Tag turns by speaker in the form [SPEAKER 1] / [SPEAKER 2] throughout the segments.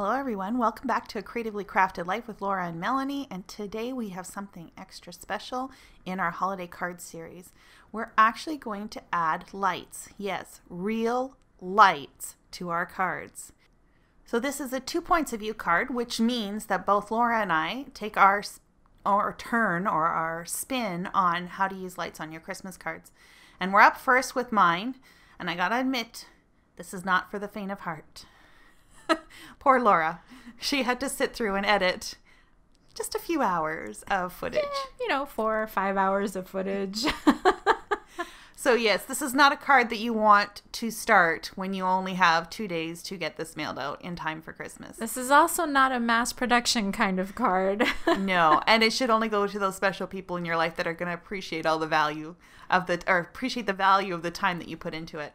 [SPEAKER 1] Hello everyone, welcome back to A Creatively Crafted Life with Laura and Melanie, and today we have something extra special in our holiday card series. We're actually going to add lights, yes, real lights to our cards. So this is a 2 points of view card, which means that both Laura and I take our turn or our spin on how to use lights on your Christmas cards. And we're up first with mine, and I gotta admit, this is not for the faint of heart. Poor Laura. She had to sit through and edit just a few hours of footage.
[SPEAKER 2] Yeah, 4 or 5 hours of footage.
[SPEAKER 1] So yes, this is not a card that you want to start when you only have 2 days to get this mailed out in time for Christmas.
[SPEAKER 2] This is also not a mass production kind of card.
[SPEAKER 1] No, and it should only go to those special people in your life that are going to appreciate all the value of appreciate the value of the time that you put into it.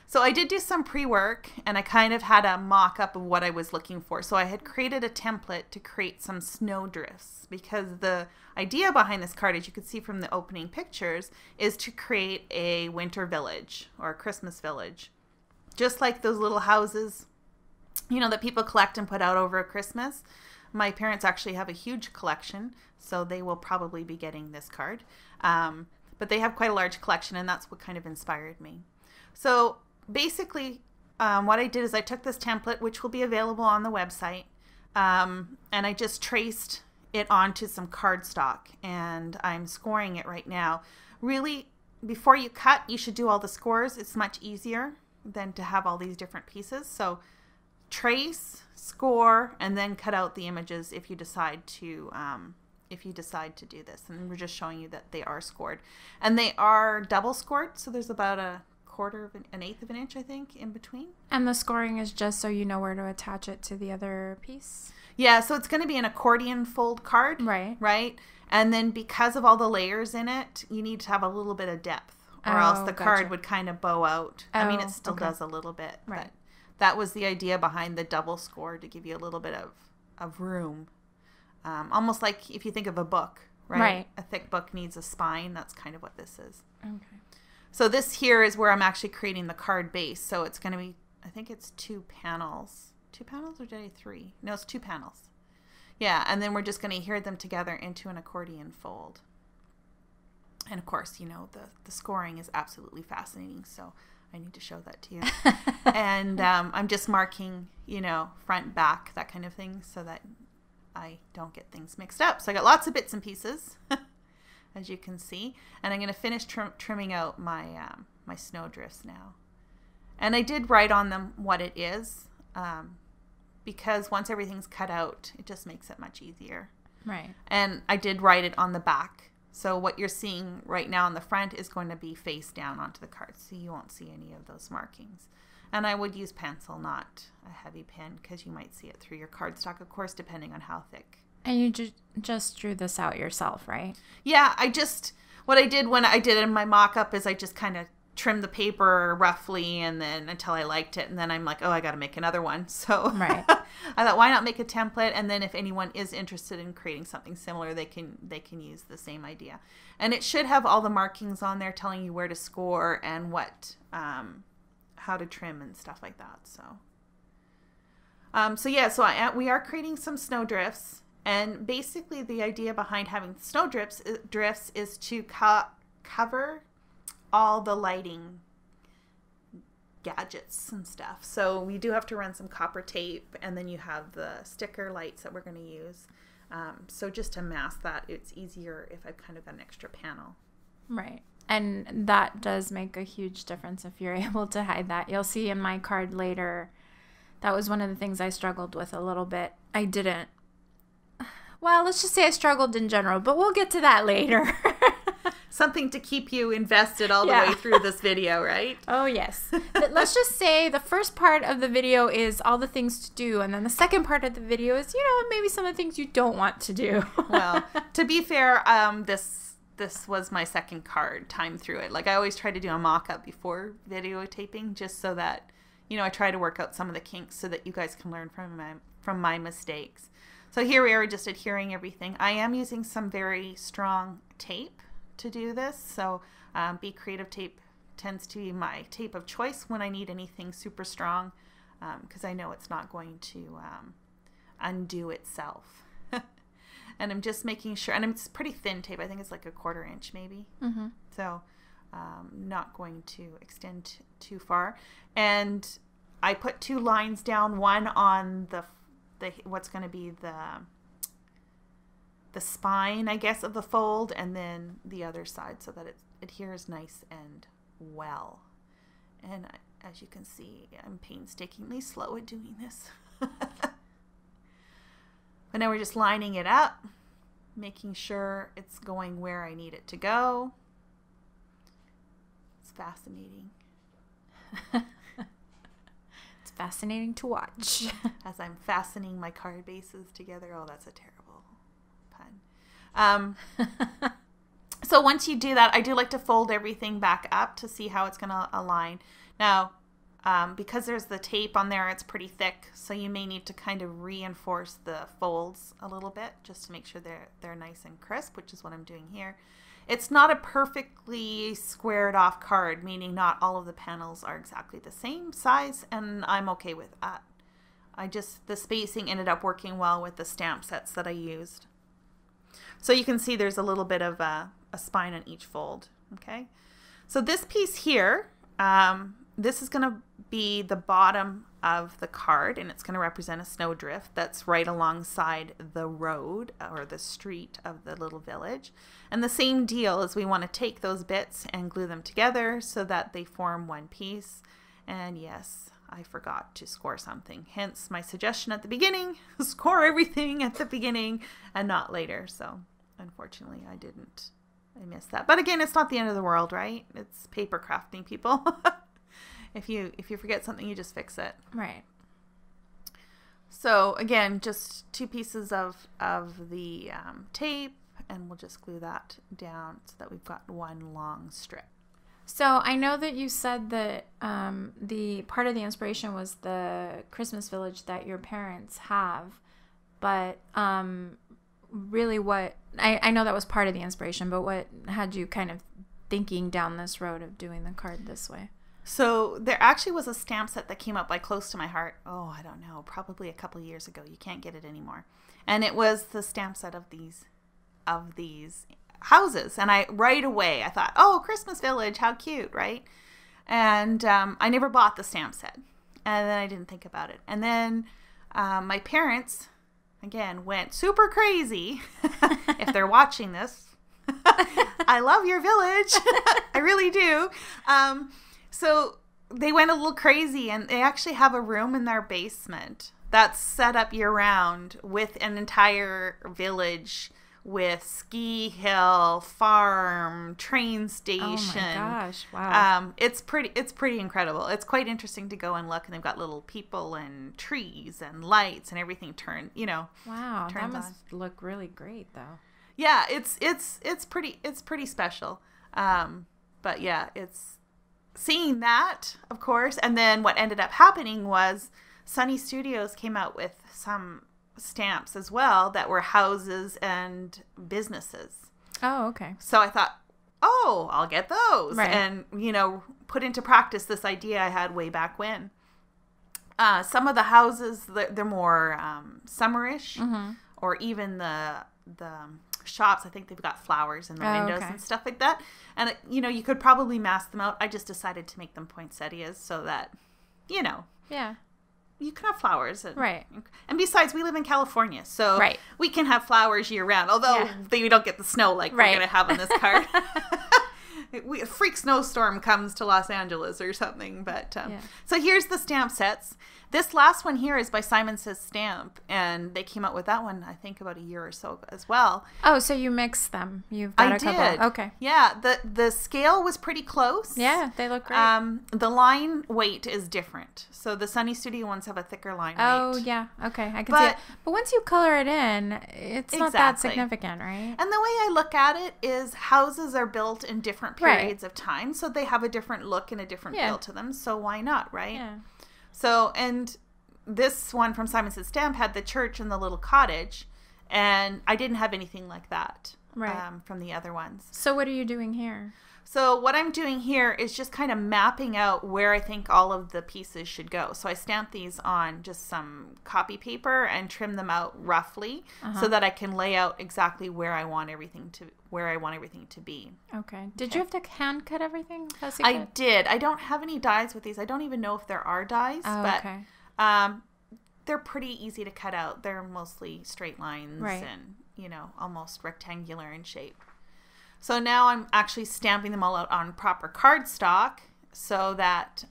[SPEAKER 1] So I did do some pre-work, and I kind of had a mock-up of what I was looking for. So I had created a template to create some snowdrifts, because the idea behind this card, as you can see from the opening pictures, is to create a winter village or a Christmas village. Just like those little houses, that people collect and put out over Christmas. My parents actually have a huge collection, so they will probably be getting this card. But they have quite a large collection, and that's what kind of inspired me. So basically, what I did is I took this template, which will be available on the website, and I just traced it onto some cardstock, and I'm scoring it right now. Really, before you cut, you should do all the scores. It's much easier than to have all these different pieces. So trace, score, and then cut out the images if you decide to do this. And we're just showing you that they are scored, and they are double scored. So there's about a an eighth of an inch, I think, in between.
[SPEAKER 2] And the scoring is just so you know where to attach it to the other piece?
[SPEAKER 1] Yeah, so it's going to be an accordion fold card. Right? And then because of all the layers in it, you need to have a little bit of depth, or else the card would kind of bow out. I mean, it still does a little bit.
[SPEAKER 2] Right.
[SPEAKER 1] But that was the idea behind the double score, to give you a little bit of room. Almost like if you think of a book, right? A thick book needs a spine. That's kind of what this is.
[SPEAKER 2] Okay.
[SPEAKER 1] So this here is where I'm actually creating the card base. So it's going to be, I think it's 2 panels. 2 panels, or did I 3? No, it's 2 panels. Yeah, and then we're just going to adhere them together into an accordion fold. And of course, the scoring is absolutely fascinating, so I need to show that to you. And I'm just marking, front, back, that kind of thing, so that I don't get things mixed up. So I got lots of bits and pieces. As you can see, and I'm going to finish trimming out my my snowdrifts now. And I did write on them what it is, because once everything's cut out, it just makes it much easier.
[SPEAKER 2] Right.
[SPEAKER 1] And I did write it on the back. So what you're seeing right now on the front is going to be face down onto the card, so you won't see any of those markings. And I would use pencil, not a heavy pen, because you might see it through your cardstock, of course, depending on how thick.
[SPEAKER 2] And you just drew this out yourself, right?
[SPEAKER 1] Yeah, what I did when I did it in my mock-up is I just kind of trimmed the paper roughly, and then until I liked it, and then I'm like, oh, I got to make another one. So
[SPEAKER 2] right.
[SPEAKER 1] I thought, why not make a template? And then if anyone is interested in creating something similar, they can use the same idea. And it should have all the markings on there telling you where to score and what, how to trim and stuff like that. So we are creating some snowdrifts. And basically the idea behind having snowdrifts is to cover all the lighting gadgets and stuff. So we do have to run some copper tape, and then you have the sticker lights that we're going to use. So just to mask that, it's easier if I've kind of got an extra panel.
[SPEAKER 2] Right. And that does make a huge difference if you're able to hide that. You'll see in my card later, that was one of the things I struggled with a little bit. Well, let's just say I struggled in general, but we'll get to that later.
[SPEAKER 1] Something to keep you invested all the way through this video, right?
[SPEAKER 2] Oh, yes. But let's just say the first part of the video is all the things to do, and then the second part of the video is, maybe some of the things you don't want to do.
[SPEAKER 1] Well, to be fair, this was my second card time through it. Like, I always try to do a mock-up before videotaping, just so that, I try to work out some of the kinks so that you guys can learn from my mistakes. So here we are, just adhering everything. I am using some very strong tape to do this. So Be Creative tape tends to be my tape of choice when I need anything super strong. because I know it's not going to undo itself. And I'm just making sure, and it's pretty thin tape. I think it's like 1/4 inch maybe. Mm-hmm. So not going to extend too far. And I put 2 lines down, one on the what's going to be the spine, I guess, of the fold, and then the other side, so that it adheres nice and well. And as you can see, I'm painstakingly slow at doing this. But now we're just lining it up, making sure it's going where I need it to go. It's fascinating.
[SPEAKER 2] It's fascinating to watch.
[SPEAKER 1] As I'm fastening my card bases together. Oh, that's a terrible pun. So once you do that, I do like to fold everything back up to see how it's going to align. Now, because there's the tape on there, it's pretty thick, so you may need to kind of reinforce the folds a little bit just to make sure they're nice and crisp, which is what I'm doing here. It's not a perfectly squared off card, meaning not all of the panels are exactly the same size, and I'm okay with that. The spacing ended up working well with the stamp sets that I used. So you can see there's a little bit of a spine on each fold. Okay, so this piece here, this is going to be the bottom of the card, and it's going to represent a snowdrift that's right alongside the road or the street of the little village. And the same deal is we want to take those bits and glue them together so that they form one piece. And yes, I forgot to score something. Hence my suggestion at the beginning, score everything at the beginning and not later. So unfortunately I didn't. I missed that. But again, it's not the end of the world, right? It's paper crafting, people. If you forget something, you just fix it.
[SPEAKER 2] Right.
[SPEAKER 1] So again, just 2 pieces of the tape, and we'll just glue that down so that we've got one long strip.
[SPEAKER 2] So I know that you said that the part of the inspiration was the Christmas village that your parents have, but really what, I know that was part of the inspiration, but what had you kind of thinking down this road of doing the card this way?
[SPEAKER 1] So there actually was a stamp set that came up like close to my heart. Oh, I don't know, probably a couple of years ago. You can't get it anymore. And it was the stamp set of these houses. And right away I thought, oh, Christmas village, how cute, right? And I never bought the stamp set. And then I didn't think about it. And then my parents, again, went super crazy. If they're watching this, I love your village. I really do. So they went a little crazy, and they actually have a room in their basement that's set up year-round with an entire village with ski hill, farm, train station.
[SPEAKER 2] Oh my gosh, wow.
[SPEAKER 1] It's pretty incredible. It's quite interesting to go and look, and they've got little people and trees and lights and everything
[SPEAKER 2] Wow, that must look really great though.
[SPEAKER 1] Yeah, it's pretty special. But yeah, it's seeing that, of course, and then what ended up happening was Sunny Studios came out with some stamps as well that were houses and businesses.
[SPEAKER 2] Oh, okay.
[SPEAKER 1] So I thought, oh, I'll get those.
[SPEAKER 2] Right.
[SPEAKER 1] And, put into practice this idea I had way back when. Some of the houses, they're more summerish, mm-hmm. or even the shops, I think they've got flowers in the windows and stuff like that. And, you could probably mask them out. I just decided to make them poinsettias so that,
[SPEAKER 2] Yeah.
[SPEAKER 1] you can have flowers.
[SPEAKER 2] Right.
[SPEAKER 1] And besides, we live in California, so
[SPEAKER 2] right.
[SPEAKER 1] we can have flowers year round, although we don't get the snow like we're going to have on this card. A freak snowstorm comes to Los Angeles or something. But so here's the stamp sets. This last one here is by Simon Says Stamp, and they came out with that one, I think, about a year or so as well.
[SPEAKER 2] Oh, so you mixed them. You've got couple. Okay.
[SPEAKER 1] Yeah, the scale was pretty close.
[SPEAKER 2] Yeah, they look great.
[SPEAKER 1] The line weight is different. So the Sunny Studio ones have a thicker line weight.
[SPEAKER 2] Oh, yeah. Okay, I can see it. But once you color it in, it's not that significant, right?
[SPEAKER 1] And the way I look at it is houses are built in different periods of time, so they have a different look and a different feel to them, so why not, right?
[SPEAKER 2] Yeah.
[SPEAKER 1] So, and this one from Simon Says Stamp had the church and the little cottage, and I didn't have anything like that from the other ones.
[SPEAKER 2] So what are you doing here?
[SPEAKER 1] So what I'm doing here is just kind of mapping out where I think all of the pieces should go. So I stamp these on just some copy paper and trim them out roughly so that I can lay out exactly where I want everything to be.
[SPEAKER 2] Okay. Did you have to hand cut everything?
[SPEAKER 1] I did. I don't have any dies with these. I don't even know if there are dies, but they're pretty easy to cut out. They're mostly straight lines and, you know, almost rectangular in shape. So now I'm actually stamping them all out on proper cardstock so that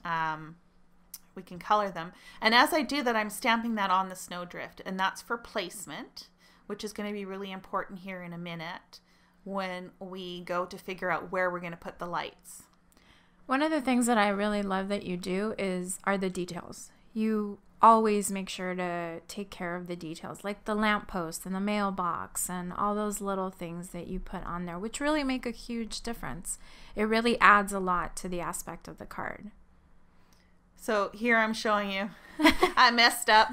[SPEAKER 1] we can color them. And as I do that, I'm stamping that on the snowdrift, and that's for placement, which is going to be really important here in a minute when we go to figure out where we're going to put the lights.
[SPEAKER 2] One of the things that I really love that you do are the details. You always make sure to take care of the details, like the lamppost and the mailbox and all those little things that you put on there, which really make a huge difference. It really adds a lot to the aspect of the card.
[SPEAKER 1] So here I'm showing you. I messed up.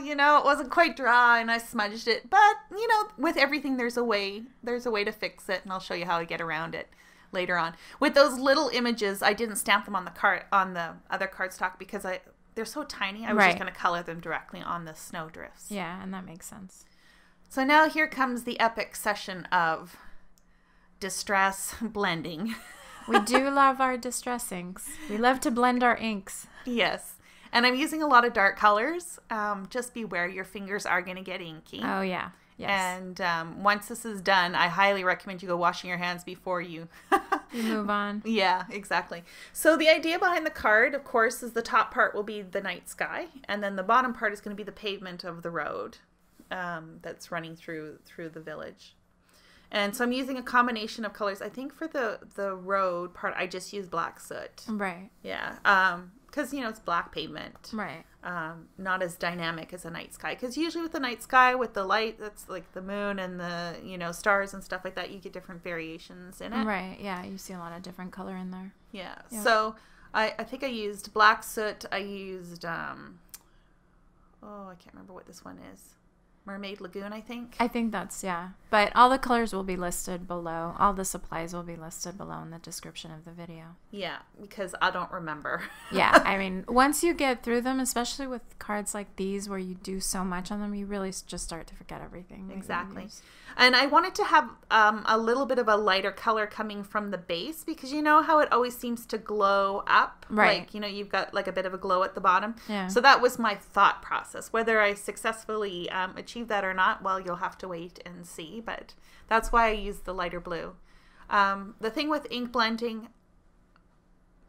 [SPEAKER 1] You know, it wasn't quite dry and I smudged it, but you know, with everything there's a way to fix it, and I'll show you how I get around it later on. With those little images, I didn't stamp them on the other cardstock because they're so tiny. I was just going to color them directly on the snowdrifts.
[SPEAKER 2] Yeah, and that makes sense.
[SPEAKER 1] So now here comes the epic session of distress blending.
[SPEAKER 2] We do love our distress inks. We love to blend our inks.
[SPEAKER 1] Yes. And I'm using a lot of dark colors. Just beware, your fingers are going to get inky.
[SPEAKER 2] Oh, yeah. Yes.
[SPEAKER 1] And once this is done, I highly recommend you go washing your hands before you
[SPEAKER 2] move on.
[SPEAKER 1] Yeah, exactly. So the idea behind the card, of course, is the top part will be the night sky, and then the bottom part is going to be the pavement of the road that's running through the village. And so I'm using a combination of colors. I think for the road part, I just use black soot.
[SPEAKER 2] Right.
[SPEAKER 1] Yeah. Because, you know, it's black pavement.
[SPEAKER 2] Right.
[SPEAKER 1] Not as dynamic as a night sky. Because usually with the night sky, with the light, that's like the moon and the, you know, stars and stuff like that, you get different variations in it.
[SPEAKER 2] Right. Yeah. You see a lot of different color in there.
[SPEAKER 1] Yeah. Yep. So I think I used black soot. I used, I can't remember what this one is. Mermaid Lagoon, I think.
[SPEAKER 2] I think that's, yeah. But all the colors will be listed below. All the supplies will be listed below in the description of the video.
[SPEAKER 1] Yeah, because I don't remember.
[SPEAKER 2] Yeah, I mean, once you get through them, especially with cards like these where you do so much on them, you really just start to forget everything.
[SPEAKER 1] Exactly. And I wanted to have a little bit of a lighter color coming from the base, because you know how it always seems to glow up?
[SPEAKER 2] Right.
[SPEAKER 1] Like, you know, you've got like a bit of a glow at the bottom.
[SPEAKER 2] Yeah.
[SPEAKER 1] So that was my thought process. Whether I successfully achieve that or not, well, you'll have to wait and see. But that's why I used the lighter blue. The thing with ink blending,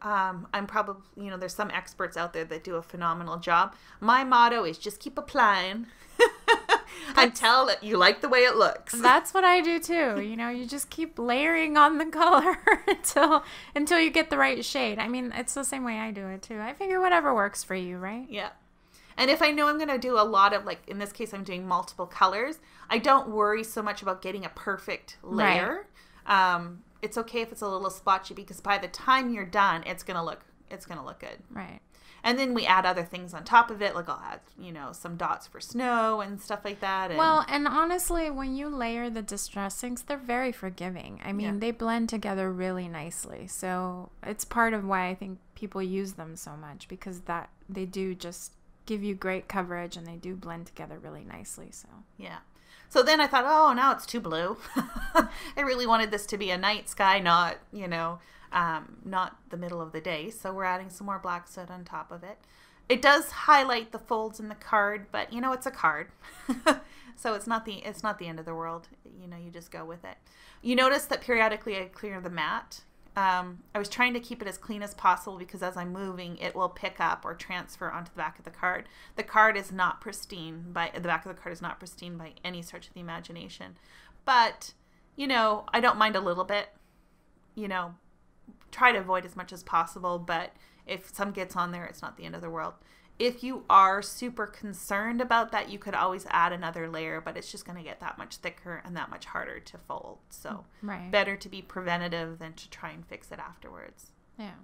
[SPEAKER 1] I'm probably, you know, there's some experts out there that do a phenomenal job. My motto is just keep applying until you like the way it looks.
[SPEAKER 2] That's what I do too. You know, you just keep layering on the color until you get the right shade. I mean, it's the same way I do it too. I figure whatever works for you, right?
[SPEAKER 1] Yeah. And if I know I'm going to do a lot of, like, in this case, I'm doing multiple colors, I don't worry so much about getting a perfect layer. Right. It's okay if it's a little splotchy, because by the time you're done, it's going to look good.
[SPEAKER 2] Right.
[SPEAKER 1] And then we add other things on top of it, like I'll add, you know, some dots for snow and stuff like that. And
[SPEAKER 2] well, and honestly, when you layer the distress inks, they're very forgiving. I mean, they blend together really nicely. So it's part of why I think people use them so much, because that they do just give you great coverage and they do blend together really nicely. So
[SPEAKER 1] yeah. So then I thought, oh, now it's too blue. I really wanted this to be a night sky, not, you know, not the middle of the day. So we're adding some more black soot on top of it. It does highlight the folds in the card, but you know, it's a card. So it's not the end of the world. You know, you just go with it. You notice that periodically I clear the mat. I was trying to keep it as clean as possible, because as I'm moving, it will pick up or transfer onto the back of the card. The card is not pristine the back of the card is not pristine by any stretch of the imagination. But, you know, I don't mind a little bit. You know, try to avoid as much as possible, but if some gets on there, it's not the end of the world. If you are super concerned about that, you could always add another layer, but it's just going to get that much thicker and that much harder to fold. So better to be preventative than to try and fix it afterwards.
[SPEAKER 2] Yeah.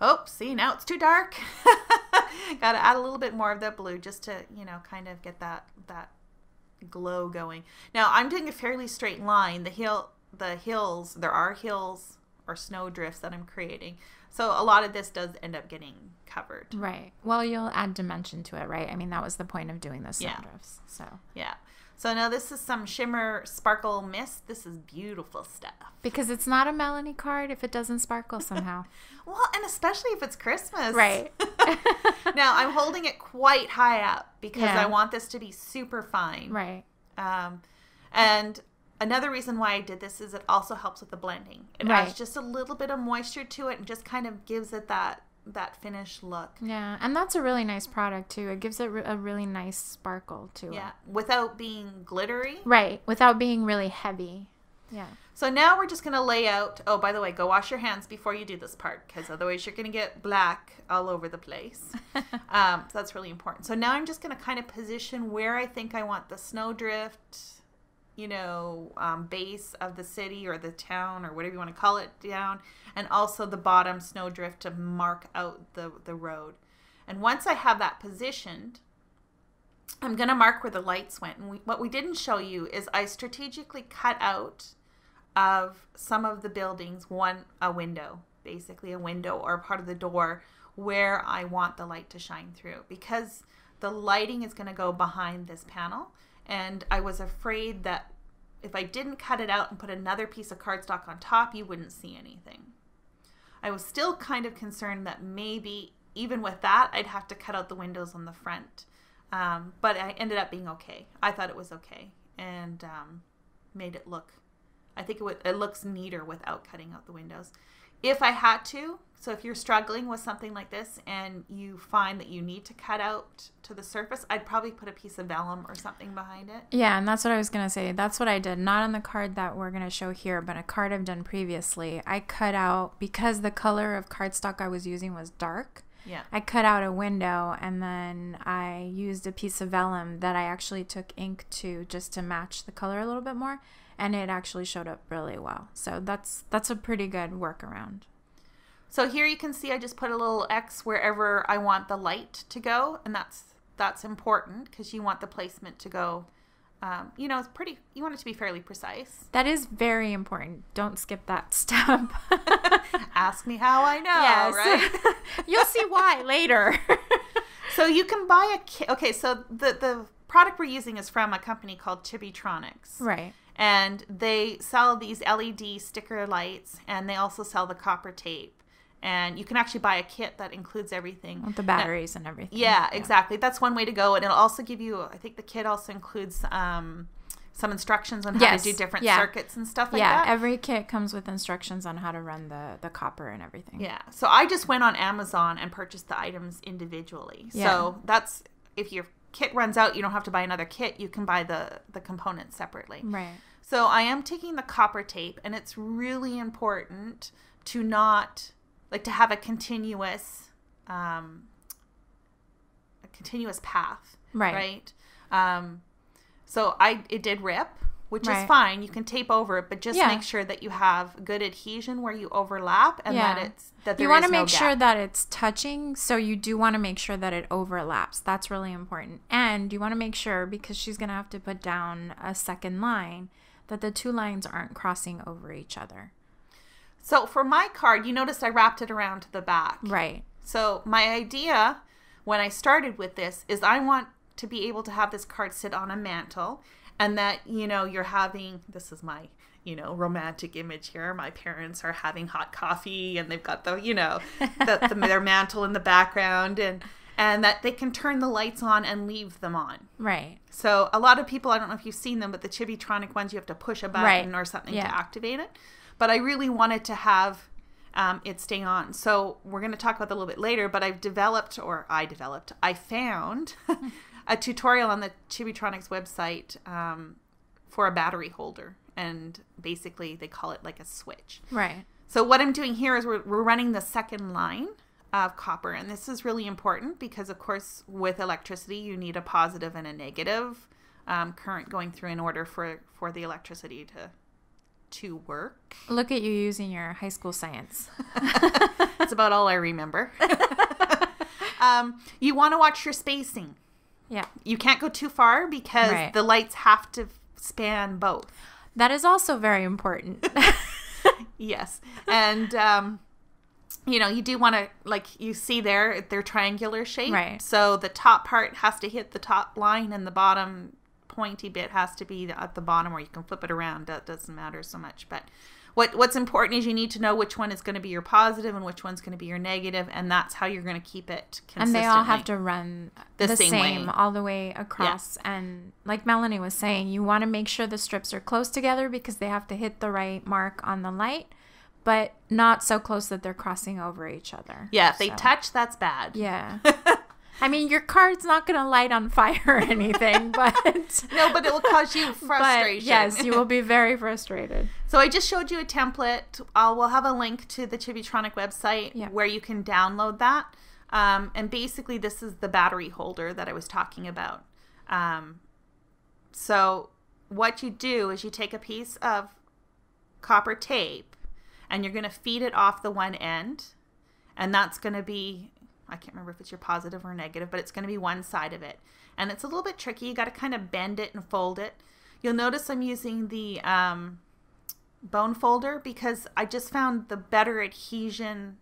[SPEAKER 1] Oh, see, now it's too dark. Got to add a little bit more of that blue just to, you know, kind of get that glow going. Now I'm doing a fairly straight line. The hills, there are hills or snow drifts that I'm creating. So a lot of this does end up getting covered.
[SPEAKER 2] Right. Well, you'll add dimension to it, right? I mean, that was the point of doing the snow drifts. So
[SPEAKER 1] yeah. So now this is some shimmer sparkle mist. This is beautiful stuff.
[SPEAKER 2] Because it's not a Melanie card if it doesn't sparkle somehow.
[SPEAKER 1] Well, and especially if it's Christmas.
[SPEAKER 2] Right.
[SPEAKER 1] Now I'm holding it quite high up because I want this to be super fine.
[SPEAKER 2] Right.
[SPEAKER 1] And another reason why I did this is it also helps with the blending. It adds just a little bit of moisture to it and just kind of gives it that finished look.
[SPEAKER 2] Yeah, and that's a really nice product too. It gives it a really nice sparkle to it.
[SPEAKER 1] Yeah, without being glittery.
[SPEAKER 2] Right, without being really heavy. Yeah.
[SPEAKER 1] So now we're just going to lay out. Oh, by the way, go wash your hands before you do this part because otherwise you're going to get black all over the place. So that's really important. So now I'm just going to kind of position where I think I want the snowdrift, base of the city or the town or whatever you want to call it down, and also the bottom snowdrift to mark out the road. And once I have that positioned, I'm going to mark where the lights went. And what we didn't show you is I strategically cut out of some of the buildings a window or part of the door where I want the light to shine through, because the lighting is going to go behind this panel. And I was afraid that if I didn't cut it out and put another piece of cardstock on top, you wouldn't see anything. I was still kind of concerned that maybe even with that, I'd have to cut out the windows on the front. But I ended up being okay. I thought it was okay and made it look, I think it looks neater without cutting out the windows. If I had to, so if you're struggling with something like this and you find that you need to cut out to the surface, I'd probably put a piece of vellum or something behind it.
[SPEAKER 2] Yeah, and that's what I was going to say. That's what I did. Not on the card that we're going to show here, but a card I've done previously. I cut out, because the color of cardstock I was using was dark.
[SPEAKER 1] Yeah.
[SPEAKER 2] I cut out a window and then I used a piece of vellum that I actually took ink to just to match the color a little bit more. And it actually showed up really well. So that's a pretty good workaround.
[SPEAKER 1] So here you can see I just put a little X wherever I want the light to go. And that's important because you want the placement to go, it's pretty, you want it to be fairly precise.
[SPEAKER 2] That is very important. Don't skip that step.
[SPEAKER 1] Ask me how I know, right?
[SPEAKER 2] You'll see why later.
[SPEAKER 1] So you can buy a kit. Okay, so the product we're using is from a company called Chibitronics.
[SPEAKER 2] Right.
[SPEAKER 1] And they sell these LED sticker lights, and they also sell the copper tape. And you can actually buy a kit that includes everything.
[SPEAKER 2] With the batteries and everything.
[SPEAKER 1] Yeah, exactly. That's one way to go. And it'll also give you, I think the kit also includes some instructions on how to do different circuits and stuff like that.
[SPEAKER 2] Yeah, every kit comes with instructions on how to run the copper and everything.
[SPEAKER 1] Yeah. So I just went on Amazon and purchased the items individually. Yeah. So that's, if your kit runs out, you don't have to buy another kit. You can buy the components separately.
[SPEAKER 2] Right.
[SPEAKER 1] So I am taking the copper tape, and it's really important to not, to have a continuous path.
[SPEAKER 2] Right.
[SPEAKER 1] So it did rip, which is fine. You can tape over it, but just make sure that you have good adhesion where you overlap, and that you want to make
[SPEAKER 2] sure that it's touching. So you do want to make sure that it overlaps. That's really important. And you want to make sure, because she's going to have to put down a second line, that the two lines aren't crossing over each other.
[SPEAKER 1] So for my card, you noticed I wrapped it around the back.
[SPEAKER 2] Right.
[SPEAKER 1] So my idea when I started with this is I want to be able to have this card sit on a mantle, and that, you're having, this is my, romantic image here. My parents are having hot coffee and they've got their mantle in the background, and that they can turn the lights on and leave them on.
[SPEAKER 2] Right.
[SPEAKER 1] So a lot of people, I don't know if you've seen them, but the Chibitronic ones, you have to push a button or something to activate it. But I really wanted to have it stay on. So we're going to talk about that a little bit later, but I found a tutorial on the Chibitronics website for a battery holder. And basically they call it like a switch.
[SPEAKER 2] Right.
[SPEAKER 1] So what I'm doing here is we're running the second line of copper. And this is really important because, of course, with electricity, you need a positive and a negative current going through in order for the electricity to work.
[SPEAKER 2] Look at you using your high school science.
[SPEAKER 1] That's about all I remember. You want to watch your spacing.
[SPEAKER 2] Yeah.
[SPEAKER 1] You can't go too far because
[SPEAKER 2] Right.
[SPEAKER 1] the lights have to span both.
[SPEAKER 2] That is also very important.
[SPEAKER 1] Yes. And, you do want to, like you see there, they're triangular shape.
[SPEAKER 2] Right.
[SPEAKER 1] So the top part has to hit the top line and the bottom pointy bit has to be at the bottom, or you can flip it around. That doesn't matter so much. But what's important is you need to know which one is going to be your positive and which one's going to be your negative, and that's how you're going to keep it consistently.
[SPEAKER 2] And they all have to run the same
[SPEAKER 1] way.
[SPEAKER 2] all the way across. Yeah. And like Melanie was saying, you want to make sure the strips are close together because they have to hit the right mark on the light, but not so close that they're crossing over each other.
[SPEAKER 1] Yeah, if they touch, that's bad.
[SPEAKER 2] Yeah. I mean, your card's not going to light on fire or anything, but...
[SPEAKER 1] No, but it will cause you frustration.
[SPEAKER 2] But yes, you will be very frustrated.
[SPEAKER 1] So I just showed you a template. We'll have a link to the Chibitronic website where you can download that. And basically, this is the battery holder that I was talking about. So what you do is you take a piece of copper tape and you're going to feed it off the one end. And that's going to be... I can't remember if it's your positive or negative, but it's going to be one side of it. And it's a little bit tricky. You got to kind of bend it and fold it. You'll notice I'm using the bone folder because I just found the better adhesion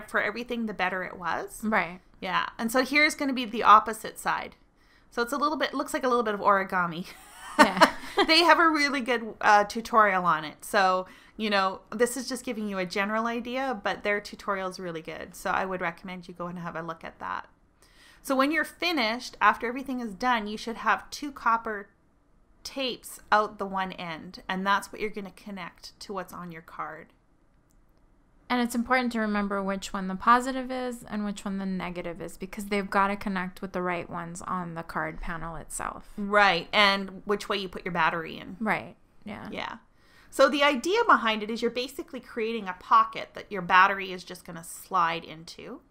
[SPEAKER 1] for everything, the better it was.
[SPEAKER 2] Right.
[SPEAKER 1] Yeah. And so here's going to be the opposite side. So it's looks like a little bit of origami. Yeah. They have a really good tutorial on it. So, this is just giving you a general idea, but their tutorial is really good. So I would recommend you go and have a look at that. So when you're finished, after everything is done, you should have 2 copper tapes out the one end. And that's what you're going to connect to what's on your card.
[SPEAKER 2] And it's important to remember which one the positive is and which one the negative is because they've got to connect with the right ones on the card panel itself.
[SPEAKER 1] Right. And which way you put your battery in.
[SPEAKER 2] Right. Yeah.
[SPEAKER 1] Yeah. So the idea behind it is you're basically creating a pocket that your battery is just going to slide into.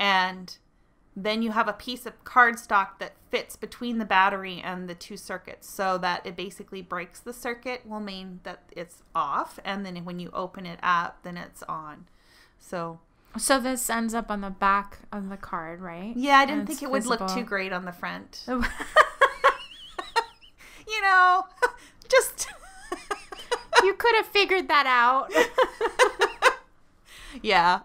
[SPEAKER 1] And then you have a piece of cardstock that fits between the battery and the 2 circuits so that it basically breaks the circuit will mean that it's off. And then when you open it up, then it's on. So
[SPEAKER 2] this ends up on the back of the card, right?
[SPEAKER 1] Yeah, I didn't think it would look too great on the front. Just...
[SPEAKER 2] You could have figured that out.
[SPEAKER 1] Yeah.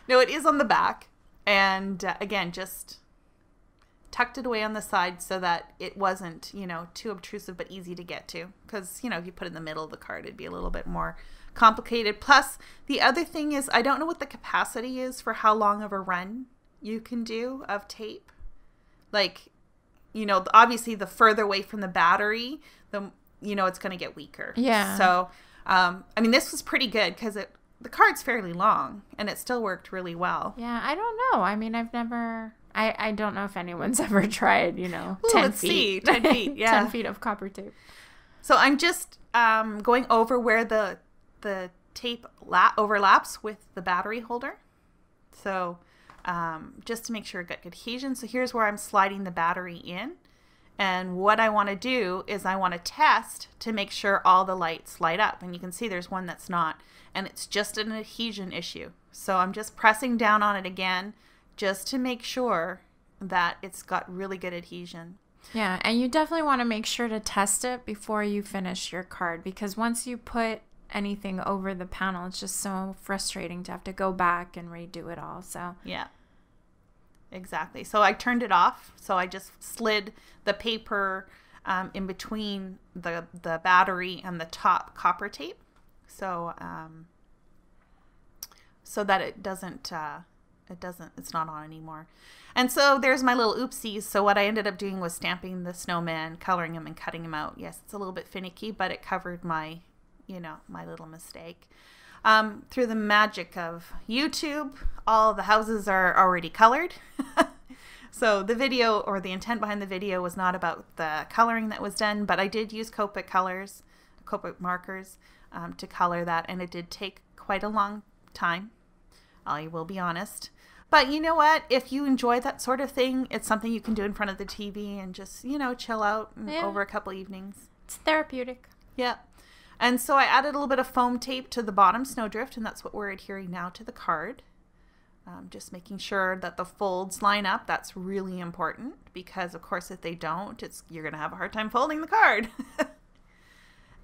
[SPEAKER 1] No, it is on the back. And again, just tucked it away on the side so that it wasn't, too obtrusive but easy to get to. Because, if you put it in the middle of the card, it'd be a little bit more complicated. Plus, the other thing is, I don't know what the capacity is for how long of a run you can do of tape. Like, obviously the further away from the battery, the it's going to get weaker.
[SPEAKER 2] Yeah.
[SPEAKER 1] So, this was pretty good because the card's fairly long and it still worked really well.
[SPEAKER 2] Yeah, I don't know. I've never, I don't know if anyone's ever tried, 10
[SPEAKER 1] let's
[SPEAKER 2] feet.
[SPEAKER 1] See. 10 feet, yeah.
[SPEAKER 2] 10 feet of copper tape.
[SPEAKER 1] So I'm just going over where the tape overlaps with the battery holder. So just to make sure it got good adhesion. So here's where I'm sliding the battery in. And what I want to do is I want to test to make sure all the lights light up. And you can see there's one that's not. And it's just an adhesion issue. So I'm just pressing down on it again just to make sure that it's got really good adhesion.
[SPEAKER 2] Yeah, and you definitely want to make sure to test it before you finish your card. Because once you put anything over the panel, it's just so frustrating to have to go back and redo it all. So
[SPEAKER 1] yeah. Exactly. So I turned it off. So I just slid the paper in between the battery and the top copper tape. So so that it's not on anymore. And so there's my little oopsies. So what I ended up doing was stamping the snowman, coloring him and cutting him out. Yes, it's a little bit finicky, but it covered my, my little mistake. Through the magic of YouTube, all the houses are already colored. So the video, or the intent behind the video, was not about the coloring that was done, but I did use Copic markers to color that, and it did take quite a long time. I will be honest. But you know what? If you enjoy that sort of thing, it's something you can do in front of the TV and just, chill out over a couple evenings.
[SPEAKER 2] It's therapeutic.
[SPEAKER 1] Yeah. And so I added a little bit of foam tape to the bottom snowdrift, and that's what we're adhering now to the card. Just making sure that the folds line up. That's really important because, of course, if they don't, you're going to have a hard time folding the card.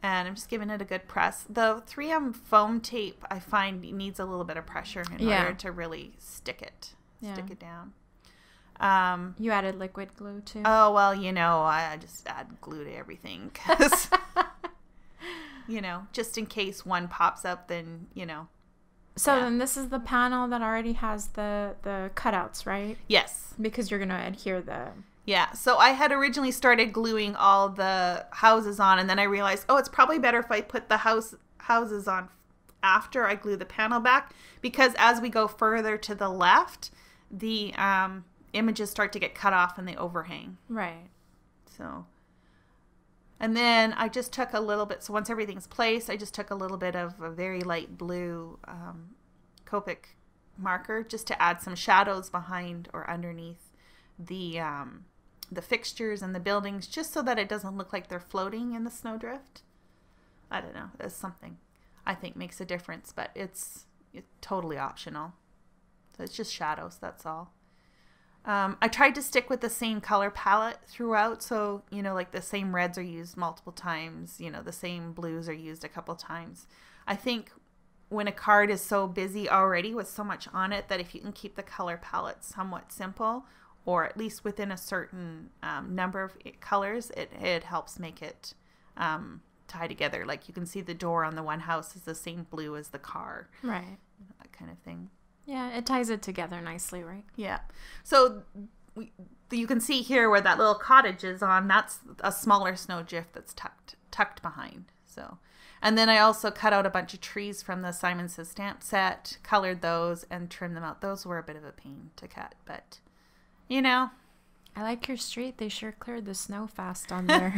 [SPEAKER 1] And I'm just giving it a good press. The 3M foam tape, I find, needs a little bit of pressure in order to really stick it down.
[SPEAKER 2] You added liquid glue too?
[SPEAKER 1] Oh, well, I just add glue to everything because, just in case one pops up, then,
[SPEAKER 2] So then this is the panel that already has the cutouts, right?
[SPEAKER 1] Yes.
[SPEAKER 2] Because you're going to adhere the...
[SPEAKER 1] Yeah, so I had originally started gluing all the houses on, and then I realized, it's probably better if I put the houses on after I glue the panel back, because as we go further to the left, the images start to get cut off and they overhang.
[SPEAKER 2] Right.
[SPEAKER 1] So, and then I just took a little bit, so once everything's placed, I just took a little bit of a very light blue Copic marker just to add some shadows behind or underneath the fixtures and the buildings, just so that it doesn't look like they're floating in the snowdrift. I don't know. There's something I think makes a difference, but it's totally optional. So it's just shadows, that's all. I tried to stick with the same color palette throughout. So, like the same reds are used multiple times, the same blues are used a couple times. I think when a card is so busy already with so much on it that if you can keep the color palette somewhat simple, or at least within a certain number of colors, it helps make it tie together. Like you can see the door on the one house is the same blue as the car.
[SPEAKER 2] Right.
[SPEAKER 1] That kind of thing.
[SPEAKER 2] Yeah, it ties it together nicely, right?
[SPEAKER 1] Yeah. So you can see here where that little cottage is on, that's a smaller snowdrift that's tucked behind. So, and then I also cut out a bunch of trees from the Simon Says stamp set, colored those, and trimmed them out. Those were a bit of a pain to cut, but...
[SPEAKER 2] I like your street. They sure cleared the snow fast on there.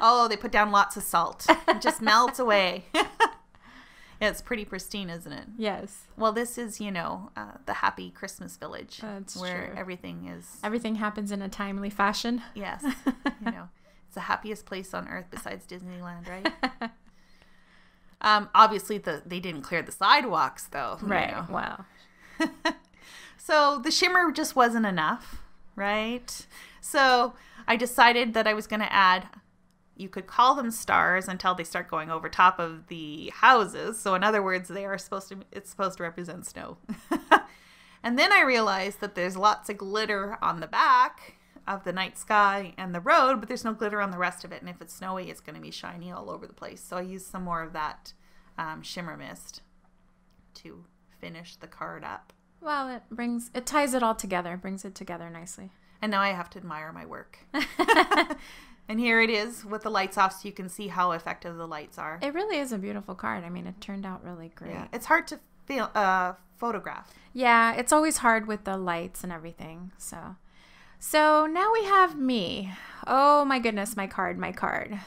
[SPEAKER 1] Oh, they put down lots of salt. It just melts away. Yeah, it's pretty pristine, isn't it?
[SPEAKER 2] Yes.
[SPEAKER 1] Well, this is, the happy Christmas village.
[SPEAKER 2] That's
[SPEAKER 1] where
[SPEAKER 2] true.
[SPEAKER 1] Everything
[SPEAKER 2] happens in a timely fashion.
[SPEAKER 1] Yes. It's the happiest place on earth besides Disneyland, right? Obviously, they didn't clear the sidewalks, though.
[SPEAKER 2] Right. Wow.
[SPEAKER 1] So the shimmer just wasn't enough, right? So I decided that I was going to add, you could call them stars until they start going over top of the houses. So in other words, it's supposed to represent snow. And then I realized that there's lots of glitter on the back of the night sky and the road, but there's no glitter on the rest of it. And if it's snowy, it's going to be shiny all over the place. So I used some more of that shimmer mist to finish the card up.
[SPEAKER 2] Well, it ties it all together, brings it together nicely.
[SPEAKER 1] And now I have to admire my work. And here it is with the lights off so you can see how effective the lights are.
[SPEAKER 2] It really is a beautiful card. I mean, it turned out really great.
[SPEAKER 1] Yeah, it's hard to photograph.
[SPEAKER 2] Yeah, it's always hard with the lights and everything. So now we have me. Oh my goodness, my card.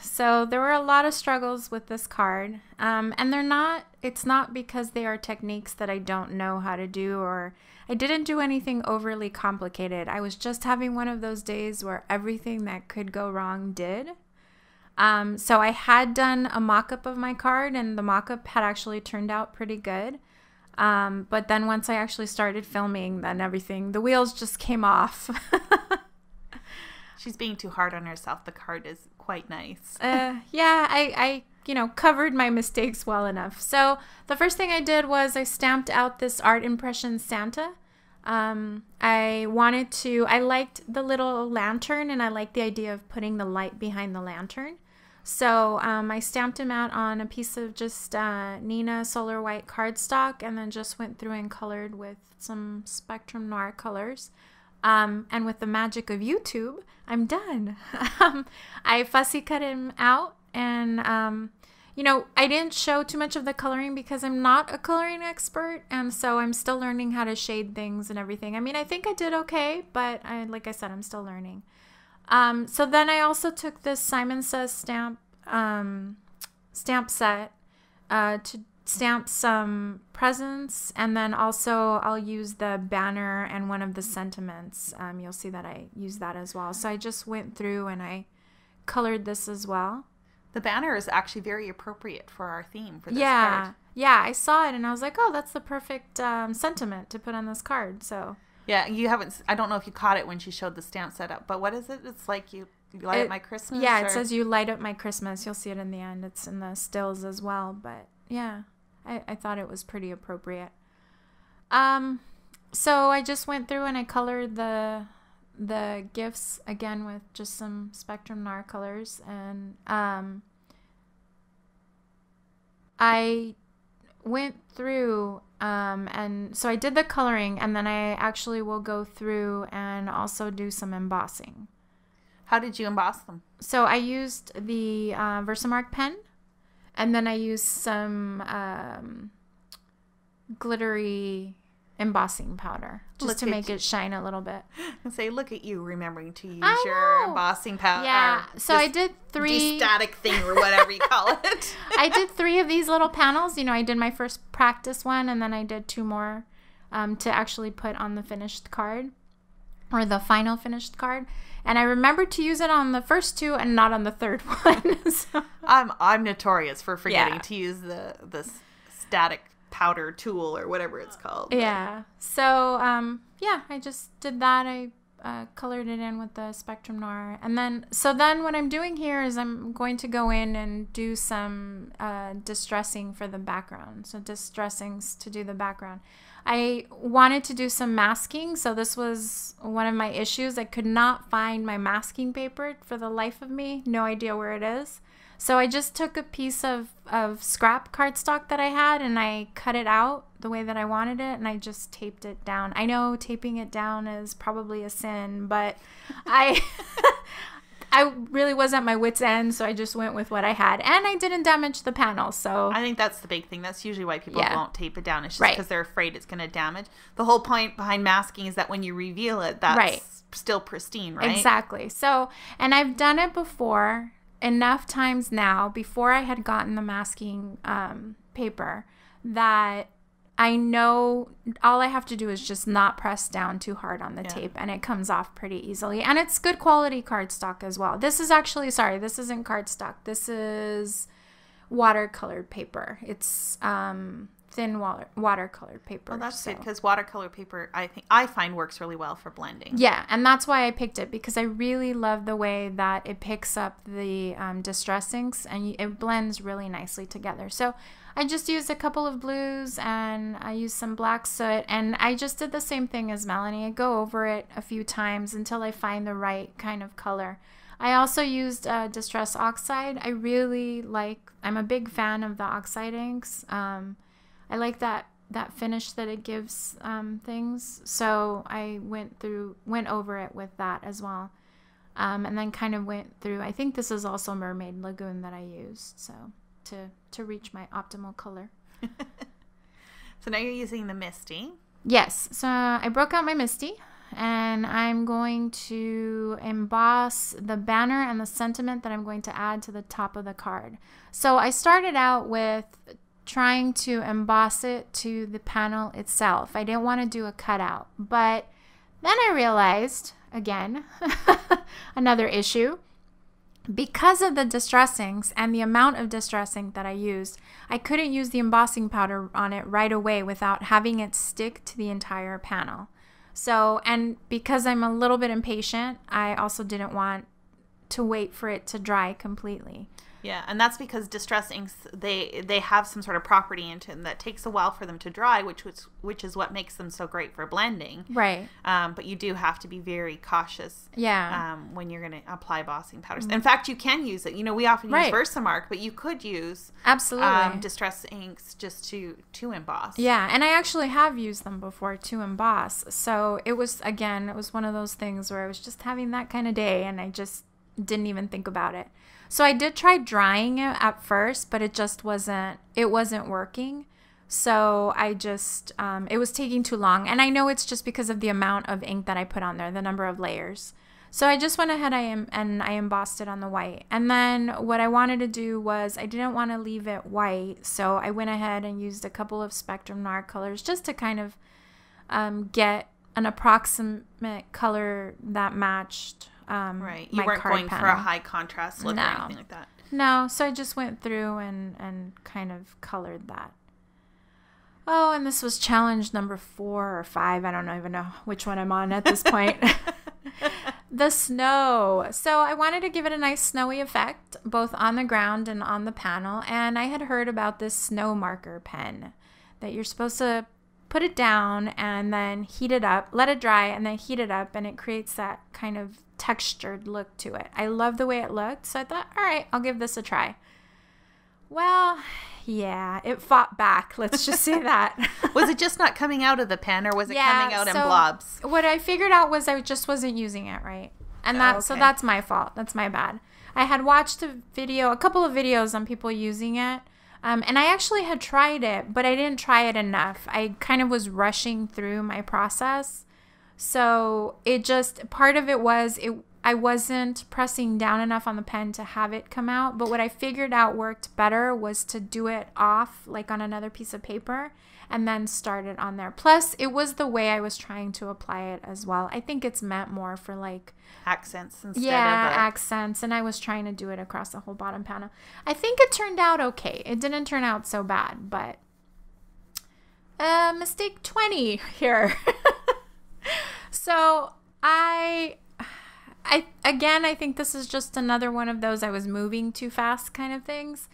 [SPEAKER 2] So there were a lot of struggles with this card. And it's not because they are techniques that I don't know how to do, or I didn't do anything overly complicated. I was just having one of those days where everything that could go wrong did. So I had done a mock-up of my card, and the mock-up had actually turned out pretty good. But then once I actually started filming, then the wheels just came off.
[SPEAKER 1] She's being too hard on herself. The card is quite nice.
[SPEAKER 2] Yeah, I covered my mistakes well enough. So the first thing I did was I stamped out this art impression Santa. I liked the little lantern, and I liked the idea of putting the light behind the lantern. So I stamped him out on a piece of just Neenah Solar White cardstock, and then just went through and colored with some Spectrum Noir colors. And with the magic of YouTube, I'm done. I fussy cut him out, and I didn't show too much of the coloring because I'm not a coloring expert, and so I'm still learning how to shade things and everything. I mean, I think I did okay, but like I said, I'm still learning. So then I also took this Simon Says stamp set to stamp some presents, and then also I'll use the banner and one of the sentiments. You'll see that I use that as well. So I just went through and I colored this as well.
[SPEAKER 1] The banner is actually very appropriate for our theme for this card.
[SPEAKER 2] Yeah, I saw it and I was like, oh, that's the perfect sentiment to put on this card. So
[SPEAKER 1] yeah, you haven't. I don't know if you caught it when she showed the stamp setup, but what is it? It's like you light up my Christmas.
[SPEAKER 2] Yeah, it says you light up my Christmas. You'll see it in the end. It's in the stills as well. But yeah, I thought it was pretty appropriate. So I just went through and I colored the gifts again with just some Spectrum Noir colors, and I went through and so I did the coloring, and then I actually will go through and also do some embossing.
[SPEAKER 1] How did you emboss them?
[SPEAKER 2] So I used the VersaMark pen, and then I used some glittery embossing powder just to make it shine a little bit.
[SPEAKER 1] And say, look at you remembering to use your embossing powder.
[SPEAKER 2] Yeah, so I did 3
[SPEAKER 1] static thing or whatever you call it.
[SPEAKER 2] I did 3 of these little panels. You know, I did my first practice one, and then I did 2 more to actually put on the finished card, or the final finished card. And I remembered to use it on the first 2 and not on the third one. So.
[SPEAKER 1] I'm notorious for forgetting to use the static powder tool or whatever it's called.
[SPEAKER 2] Yeah. So, yeah, I just did that. I colored it in with the Spectrum Noir. And then what I'm doing here is I'm going to go in and do some distressing for the background. So distressings to do the background. I wanted to do some masking. So this was one of my issues. I could not find my masking paper for the life of me. No idea where it is. So I just took a piece of scrap cardstock that I had, and I cut it out the way that I wanted it, and I just taped it down. I know taping it down is probably a sin, but I really was at my wit's end, so I just went with what I had. And I didn't damage the panel, so...
[SPEAKER 1] I think that's the big thing. That's usually why people won't tape it down. It's just because they're afraid it's going to damage. The whole point behind masking is that when you reveal it, that's still pristine, right?
[SPEAKER 2] Exactly. So, and I've done it before... enough times now, before I had gotten the masking paper, that I know all I have to do is just not press down too hard on the tape, and it comes off pretty easily. And it's good quality cardstock as well. This is actually, sorry, this isn't cardstock. This is watercolored paper. It's thin watercolored paper.
[SPEAKER 1] Well, that's good, because watercolor paper, I find works really well for blending.
[SPEAKER 2] Yeah, and that's why I picked it, because I really love the way that it picks up the distressings, and it blends really nicely together. So I just used a couple of blues, and I used some black soot, and I just did the same thing as Melanie. I go over it a few times until I find the right kind of color. I also used Distress Oxide. I'm a big fan of the Oxide inks. I like that finish that it gives things. So I went over it with that as well. And then kind of went through, I think this is also Mermaid Lagoon that I used, so to reach my optimal color.
[SPEAKER 1] So now you're using the Misty.
[SPEAKER 2] Yes. So I broke out my Misty, and I'm going to emboss the banner and the sentiment that I'm going to add to the top of the card. So I started out with trying to emboss it to the panel itself. I didn't want to do a cutout, but then I realized, again, another issue, because of the distressings and the amount of distressing that I used, I couldn't use the embossing powder on it right away without having it stick to the entire panel. So, and because I'm a little bit impatient, I also didn't want to wait for it to dry completely.
[SPEAKER 1] Yeah, and that's because distress inks, they have some sort of property into them that takes a while for them to dry, which is what makes them so great for blending.
[SPEAKER 2] Right.
[SPEAKER 1] But you do have to be very cautious.
[SPEAKER 2] Yeah.
[SPEAKER 1] When you're going to apply embossing powders. In fact, you can use it. You know, we often use VersaMark, but you could use distress inks just to emboss.
[SPEAKER 2] Yeah, and I actually have used them before to emboss. So it was one of those things where I was just having that kind of day, and I just didn't even think about it. So I did try drying it at first, but it just wasn't working. So I just, it was taking too long. And I know it's just because of the amount of ink that I put on there, the number of layers. So I just went ahead and I embossed it on the white. And then what I wanted to do was, I didn't want to leave it white. So I went ahead and used a couple of Spectrum Noir colors just to kind of get an approximate color that matched
[SPEAKER 1] right. You weren't going for a high contrast look or anything like that.
[SPEAKER 2] No. So I just went through and kind of colored that. Oh, and this was challenge number 4 or 5. I don't even know which one I'm on at this point. The snow. So I wanted to give it a nice snowy effect, both on the ground and on the panel. And I had heard about this snow marker pen that you're supposed to put it down and then heat it up, let it dry, and then heat it up, and it creates that kind of textured look to it. I love the way it looked, so I thought, all right, I'll give this a try. Well, yeah, it fought back. Let's just say that.
[SPEAKER 1] Was it just not coming out of the pen, or was it coming out in blobs?
[SPEAKER 2] What I figured out was I just wasn't using it right. And so that's my fault. That's my bad. I had watched a couple of videos on people using it. And I actually had tried it, but I didn't try it enough. I kind of was rushing through my process. So part of it was I wasn't pressing down enough on the pen to have it come out. But what I figured out worked better was to do it off, like on another piece of paper, and then start it on there. Plus, it was the way I was trying to apply it as well. I think it's meant more for like
[SPEAKER 1] accents instead of
[SPEAKER 2] accents, and I was trying to do it across the whole bottom panel. I think it turned out okay. It didn't turn out so bad, but mistake 20 here. So I think this is just another one of those I was moving too fast kind of things.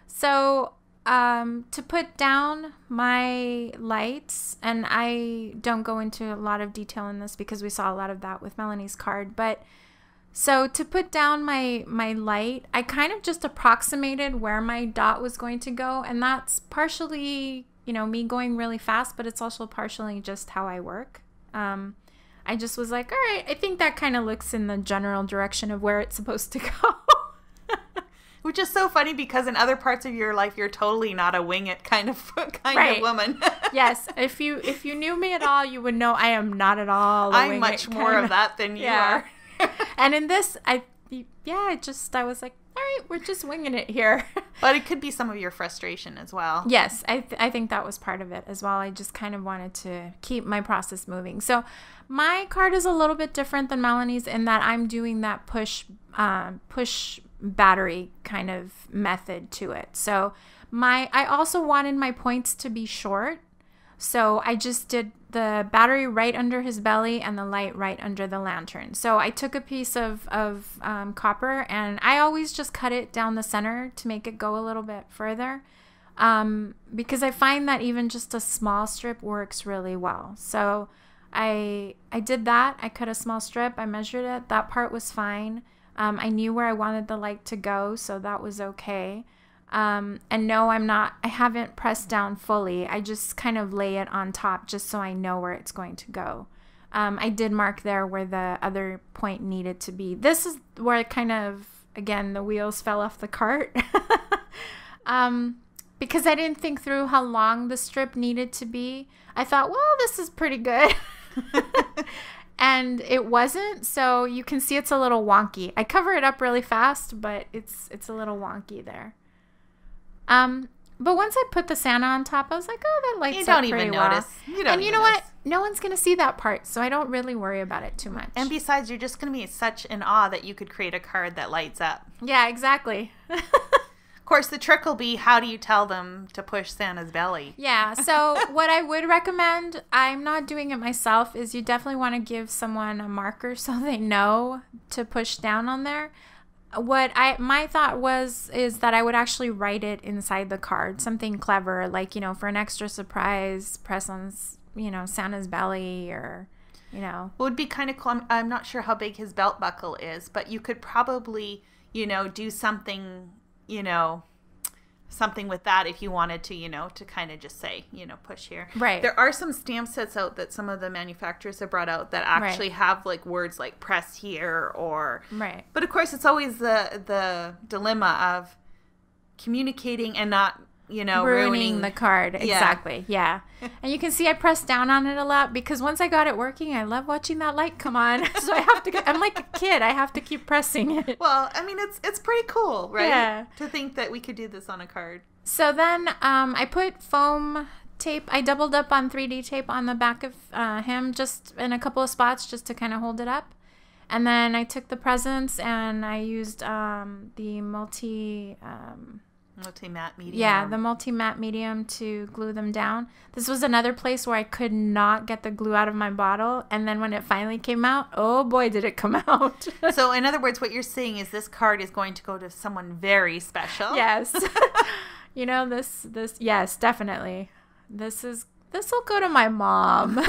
[SPEAKER 2] So to put down my lights, and I don't go into a lot of detail in this because we saw a lot of that with Melanie's card, but so to put down my light, I kind of just approximated where my dot was going to go, and that's partially, me going really fast, but it's also partially just how I work. I just was like, all right, I think that kind of looks in the general direction of where it's supposed to go.
[SPEAKER 1] Which is so funny because in other parts of your life, you're totally not a wing it kind of woman.
[SPEAKER 2] Yes. If you knew me at all, you would know I am not at all a wing it.
[SPEAKER 1] I'm much more of that than you are.
[SPEAKER 2] And in this, I was like, all right, we're just winging it here.
[SPEAKER 1] But it could be some of your frustration as well.
[SPEAKER 2] Yes, I think that was part of it as well. I just kind of wanted to keep my process moving. So my card is a little bit different than Melanie's in that I'm doing that push battery kind of method to it. So I also wanted my points to be short. So I just did the battery right under his belly and the light right under the lantern. So I took a piece of copper, and I always just cut it down the center to make it go a little bit further, because I find that even just a small strip works really well. So I did that. I cut a small strip. I measured it. That part was fine. I knew where I wanted the light to go, so that was okay. And no, I haven't pressed down fully. I just kind of lay it on top just so I know where it's going to go. I did mark there where the other point needed to be. This is where it kind of, again, the wheels fell off the cart. Because I didn't think through how long the strip needed to be. I thought, well, this is pretty good. And it wasn't, so you can see it's a little wonky. I cover it up really fast, but it's a little wonky there. But once I put the Santa on top, I was like, oh, that lights up pretty well. You don't even notice. And you know what? No one's going to see that part, so I don't really worry about it too much.
[SPEAKER 1] And besides, you're just going to be such in awe that you could create a card that lights up.
[SPEAKER 2] Yeah, exactly.
[SPEAKER 1] Of course, the trick will be, how do you tell them to push Santa's belly?
[SPEAKER 2] Yeah, so what I would recommend, I'm not doing it myself, is you definitely want to give someone a marker so they know to push down on there. My thought is that I would actually write it inside the card, something clever, like, for an extra surprise, press on, Santa's belly, or,
[SPEAKER 1] It would be kind of cool. I'm not sure how big his belt buckle is, but you could probably, do something, something with that if you wanted to, to kind of just say, push here.
[SPEAKER 2] Right.
[SPEAKER 1] There are some stamp sets out that some of the manufacturers have brought out that actually have like words like press here or.
[SPEAKER 2] Right.
[SPEAKER 1] But of course, it's always the dilemma of communicating and not, ruining
[SPEAKER 2] the card. Exactly. Yeah. And you can see I pressed down on it a lot because once I got it working, I love watching that light come on. So I'm like a kid. I have to keep pressing it.
[SPEAKER 1] Well, I mean, it's pretty cool, right?
[SPEAKER 2] Yeah.
[SPEAKER 1] To think that we could do this on a card.
[SPEAKER 2] So then I put foam tape. I doubled up on 3D tape on the back of him just in a couple of spots just to kind of hold it up. And then I took the presents and I used the
[SPEAKER 1] Multi-matte medium.
[SPEAKER 2] Yeah, the multi-matte medium to glue them down. This was another place where I could not get the glue out of my bottle. And then when it finally came out, oh boy, did it come out.
[SPEAKER 1] So in other words, what you're saying is this card is going to go to someone very special.
[SPEAKER 2] Yes. You know, this, yes, definitely. This will go to my mom.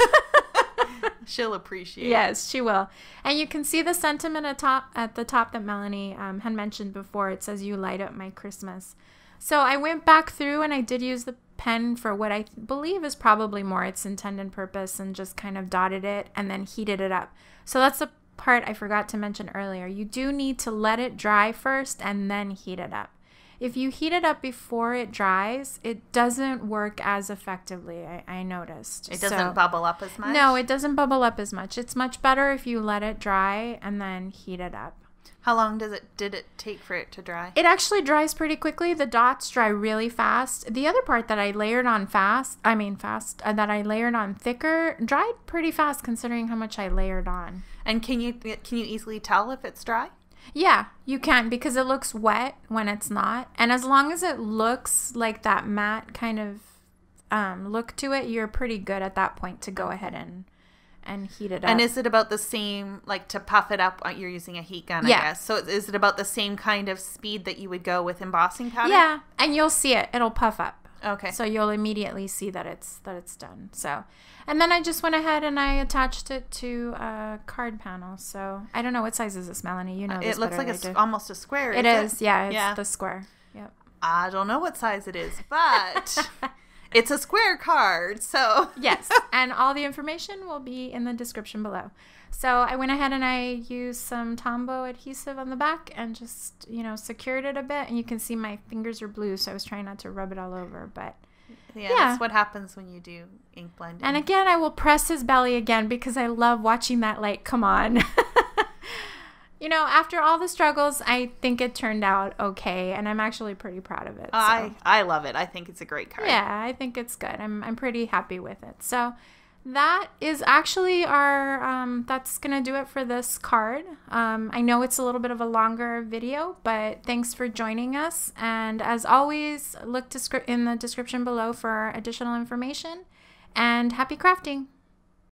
[SPEAKER 1] She'll appreciate it.
[SPEAKER 2] Yes, she will. And you can see the sentiment at the top that Melanie had mentioned before. It says, "You light up my Christmas." So I went back through and I did use the pen for what I believe is probably more its intended purpose, and just kind of dotted it and then heated it up. So that's the part I forgot to mention earlier. You do need to let it dry first and then heat it up. If you heat it up before it dries, it doesn't work as effectively, I noticed.
[SPEAKER 1] It doesn't bubble up as much?
[SPEAKER 2] No, it doesn't bubble up as much. It's much better if you let it dry and then heat it up.
[SPEAKER 1] How long did it take for it to dry?
[SPEAKER 2] It actually dries pretty quickly. The dots dry really fast. The other part that I layered on that I layered on thicker, dried pretty fast considering how much I layered on.
[SPEAKER 1] And can you easily tell if it's dry?
[SPEAKER 2] Yeah, you can, because it looks wet when it's not. And as long as it looks like that matte kind of look to it, you're pretty good at that point to go ahead and heat it up.
[SPEAKER 1] And is it about the same, like to puff it up, you're using a heat gun,
[SPEAKER 2] Yeah.
[SPEAKER 1] I guess. So is it about the same kind of speed that you would go with embossing powder?
[SPEAKER 2] Yeah, and you'll see it. It'll puff up.
[SPEAKER 1] Okay.
[SPEAKER 2] So you'll immediately see that it's done. So, and then I just went ahead and I attached it to a card panel. So I don't know, what size is this, Melanie? You know this
[SPEAKER 1] it looks
[SPEAKER 2] better
[SPEAKER 1] like
[SPEAKER 2] than I
[SPEAKER 1] it's
[SPEAKER 2] do.
[SPEAKER 1] almost a square.
[SPEAKER 2] It is. Yeah, it's
[SPEAKER 1] Yeah.
[SPEAKER 2] the square. Yep.
[SPEAKER 1] I don't know what size it is, but it's a square card. So
[SPEAKER 2] Yes, and all the information will be in the description below. So I went ahead and I used some Tombow adhesive on the back and just, secured it a bit. And you can see my fingers are blue, so I was trying not to rub it all over. But
[SPEAKER 1] yeah, that's what happens when you do ink blending.
[SPEAKER 2] And again, I will press his belly again because I love watching that light come on. After all the struggles, I think it turned out okay, and I'm actually pretty proud of it. So.
[SPEAKER 1] I love it. I think it's a great card.
[SPEAKER 2] Yeah, I think it's good. I'm pretty happy with it. So that is actually our, that's going to do it for this card. I know it's a little bit of a longer video, but thanks for joining us. And as always, look in the description below for additional information, and happy crafting.